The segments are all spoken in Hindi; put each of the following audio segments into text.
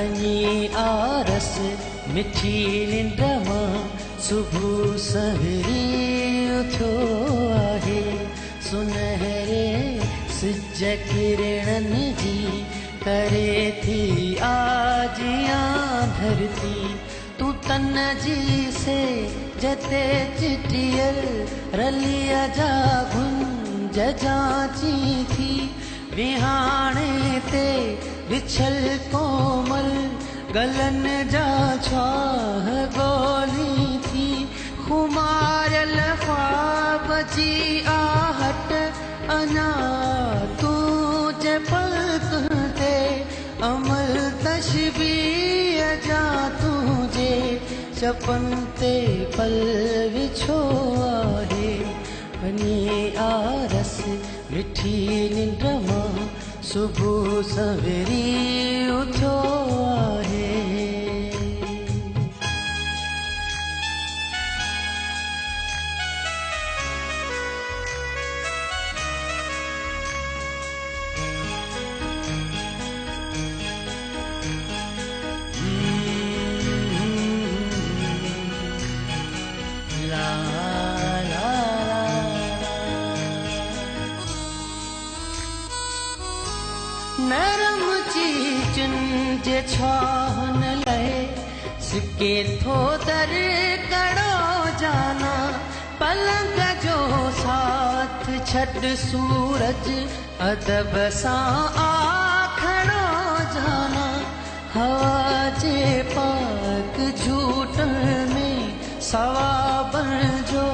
भनी आरस मिठी निंड मां सुबह सवेरी उथो आहे। सुनहरे सिज किरणनि जी करे थी आजियां धरती। तू तन जी से जते चिटियल रलिया जा गुंज जाची थी। विहाणे ते विछल कोमल गलन जा छाह गोली थी। खुमारल ख्वाब जी आहट अना तुझे पलक ते अमल तशबीह जा तुझे चपन ते पल विछो आहे। बनी आरस मिठी निंड मां सुबह सवेरी उथो आहे। नरम चीचन जे छाहन लहे सिके थो दर कड़ो जाना। पलंग जो साथ छड़ सूरज अदब सां आखड़ो जाना। हवा जे पाक झूठन में सवाबन जो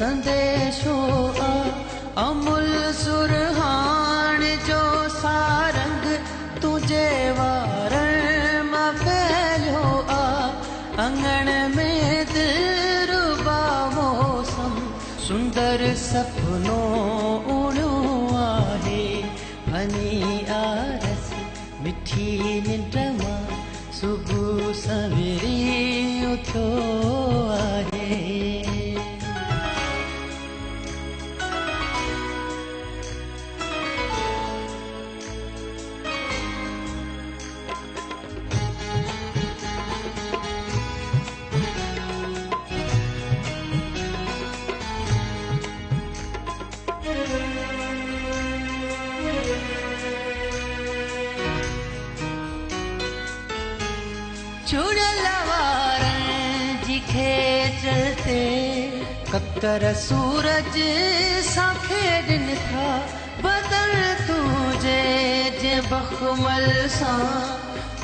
संदेशो आ। अमुल सुरहान जो सारंग तुझे वारण मां फैलियो आ। अंगण में दिलरुबा मौसम सुंदर सपनो उड़ो आहे। भनी आरस मिठी निंड मां सुबह सवेरी उथो आहे। चुड़ल वारन जी खेचते ककर सूरज सां खेडन था। बदन तुझे जे बखमल सां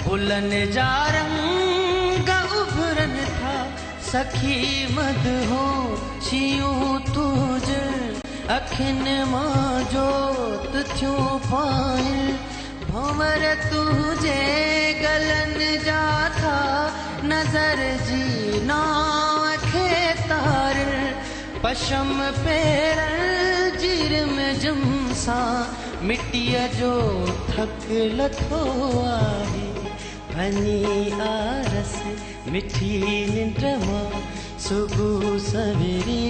बुलन जा रंग उभरन था। सखी मद हो छियूं तुझ अखिन मां जोत थियूं पाइन। भंवर तुझे गलन जा था नजर जी नाव खे तार। पशम पेरन जिरम जुम सां मिट्टीअ जो थक लथो आहे। भनी आरस मिठी निंड मां सुबह सवेरी